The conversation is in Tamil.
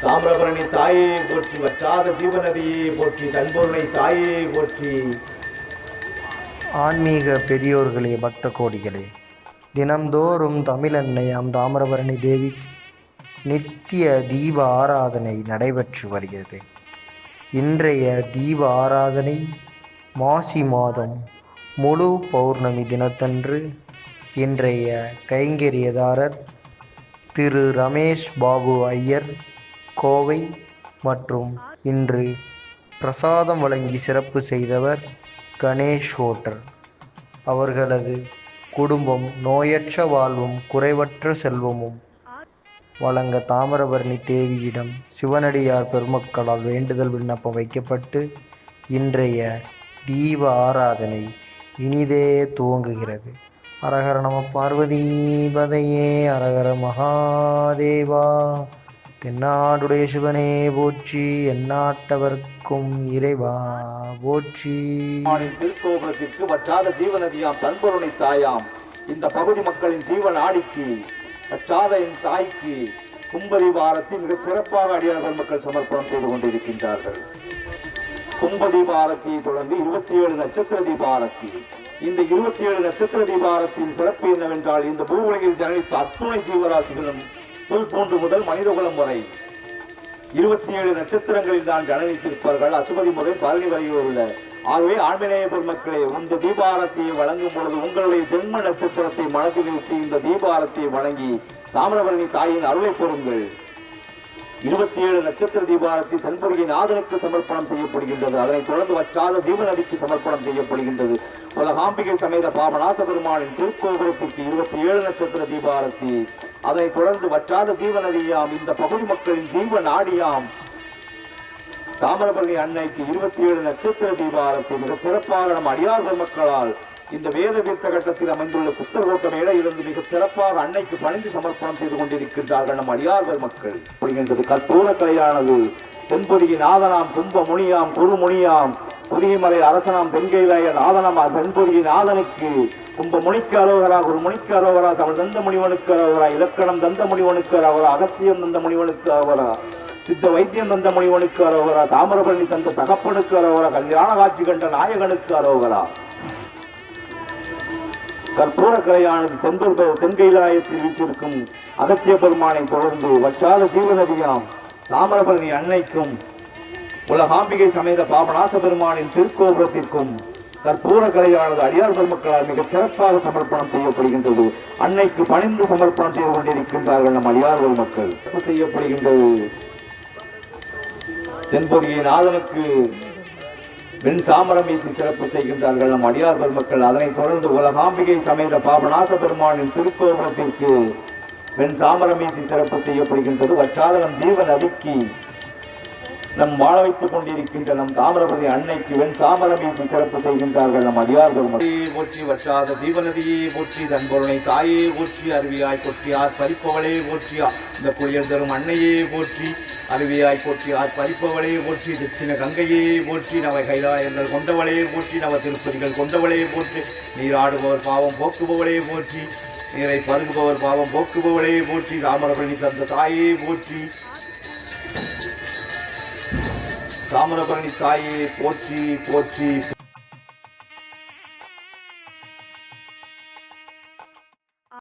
தாமிரபரணி தாயே போற்றி, வற்றாத ஜீவநதியே போற்றி, தன்பொருளை தாயே போற்றி. ஆன்மீக பெரியோர்களே, பக்த கோடிகளே, தினம்தோறும் தமிழன்னையாம் தாமிரபரணி தேவிக்கு நித்திய தீப ஆராதனை நடைபெற்று வருகிறது. இன்றைய தீப ஆராதனை மாசி மாதம் முழு பௌர்ணமி தினத்தன்று இன்றைய கைங்கரியதாரர் திரு ரமேஷ் பாபு ஐயர் கோவை மற்றும் இன்று பிரசாதம் வழங்கி சிறப்பு செய்தவர் கணேஷ் ஹோட்டல் அவர்களது குடும்பம் நோயற்ற வாழ்வும் குறைவற்ற செல்வமும் வழங்க தாமிரபரணி தேவியிடம் சிவனடியார் பெருமக்களால் வேண்டுதல் விண்ணப்பம் வைக்கப்பட்டு இன்றைய தீப ஆராதனை இனிதே துவங்குகிறது. அரஹர நம பார்வதீபதையே, அரஹர மகாதேவா. தென்னாடுடைய சிவனே போற்றி, எந்நாட்டவர்க்கும் இறைவா போற்றி. திருக்கோபுரத்திற்கு வற்றாத ஜீவநதியாம் தன்பொருளை தாயாம் இந்த பகுதி மக்களின் ஜீவன் ஆடிக்கு வற்றாத என் தாய்க்கு கும்பதீபாரத்தை மிக சிறப்பாக அடியார்கள் மக்கள் சமர்ப்பணம் செய்து கொண்டிருக்கின்றார்கள். கும்பதீபாரத்தை தொடர்ந்து 27 நட்சத்திர தீபாரத்தி. இந்த 27 நட்சத்திர தீபாரத்தின் சிறப்பு என்னவென்றால், இந்த பூவுலகில் ஜனனித்த அத்துணை ஜீவராசிகளும் புல் பூண்டு முதல் மனிதகுலம் வரை 27 நட்சத்திரங்களில் தான் ஜனனித்திருப்பார்கள். அசுபதி முதல் பழனி வரை உள்ள. ஆகவே ஆண்மநேய பெருமக்களே, இந்த தீபாரத்தியை வழங்கும் பொழுது உங்களுடைய ஜென்ம நட்சத்திரத்தை மனதில் நிறுத்தி இந்த தீபாரத்தியை வழங்கி தாமிரபரணி தாயின் அருளை பெறுங்கள். 27 நட்சத்திர தீபாரத்தி தன்பொருளை நாதனுக்கு சமர்ப்பணம் செய்யப்படுகின்றது. அதனைத் தொடர்ந்து வற்றாத ஜீவநதிக்கு சமர்ப்பணம் செய்யப்படுகின்றது. உலகாம்பிகை சமேத பாபநாச பெருமானின் திருக்கோபுரத்திற்கு 27 நட்சத்திர தீபாரத்தி. அதனைத் தொடர்ந்து வற்றாத ஜீவநதியாம் இந்த பகுதி மக்களின் ஜீவ நாடியாம் தாமிரபரணி அன்னைக்கு 27 நட்சத்திர தீபாரத்தி மிக சிறப்பாக நம் அடியார் பெருமக்களால் இந்த வேத தீர்த்த கட்டத்தில் அமைந்துள்ள சித்தர்கோட்ட மேடையிலிருந்து மிக சிறப்பாக அன்னைக்கு பணிந்து சமர்ப்பணம் செய்து கொண்டிருக்கின்றார்கள் நம் அடியார் பெருமக்கள். கற்பூர கலையானது தென்பொதியின் நாதனாம் கும்ப முனியாம் குருமுனியாம் புதியமலை அரசனாம் தென்கைலாய நாதனமா தென்பொதியின் நாதனுக்கு கும்ப முனிக்கு அரோகரா, குரு முனிக்கு அரோகரா, தமிழ் தந்த முனிவனுக்கு அரோகரா, இலக்கணம் தந்த முனிவனுக்கு அரோகரா, அகத்தியம் தந்த முனிவனுக்கு அரோகரா, சித்த வைத்தியம் தந்த முனிவனுக்கு அரோகரா, தாமிரபரணி தந்த தகப்பனுக்கு அரோகரா, கல்யாண காட்சி கண்ட நாயகனுக்கு அரோகரா. கற்பூர கலையானது தென்கைலாயத்தில் வீட்டிற்கும் அகத்திய பெருமானை தொடர்ந்து வற்றாத ஜீவநதியாம் தாமிரபரணி அன்னைக்கும் உலகாம்பிகை சமேத பாபநாச பெருமானின் திருக்கோபுரத்திற்கும் கற்பூர கலையானது அடியார் பெருமக்களால் மிக சிறப்பாக சமர்ப்பணம் செய்யப்படுகின்றது. அன்னைக்கு பணிந்து சமர்ப்பணம் செய்து கொண்டிருக்கின்றார்கள் நம் அடியார் பெருமக்கள். செய்யப்படுகின்றது. தென்பொதியின் நாதனுக்கு வெண் சாமரம் வீசி சிறப்பு செய்கின்றார்கள் நம் அடியார் பெருமக்கள். அதனைத் தொடர்ந்து உலகாம்பிகை சமேத பாபநாச பெருமானின் திருக்கோபுரத்திற்கு வெண் சாமரம் வீசி சிறப்பு செய்யப்படுகின்றது. வற்றாத நம் ஜீவன் அடுக்கி நம் வாழ வைத்துக் கொண்டிருக்கின்ற நம் தாமிரபரணி அன்னைக்கு வெண் சாமரம் வீசி சிறப்பு செய்கின்றார்கள் நம் அடியார் பெருமக்கள். போற்றி, வற்றாத ஜீவநதியே போற்றி, தன்பொருளை தாயே போற்றி, அருவியாய் போற்றி பறிப்பவளே போற்றி, இந்த குளியல் தரும் அன்னையே போற்றி, அருவியாய் போற்றி பறிப்பவளே போற்றி, தட்சிண கங்கையே போற்றி, நவ கைலாயங்கள் கொண்டவளே போற்றி, நவ திருப்பதிகள் கொண்டவளே போற்றி, நீராடுபவர் பாவம் போக்குபவளே போற்றி, நீரை பருகுபவர் பாவம் போக்குபவளே போற்றி, தாமிரபரணி தந்த தாயே போற்றி, தாமிரபரணி தாயே போற்றி போற்றி.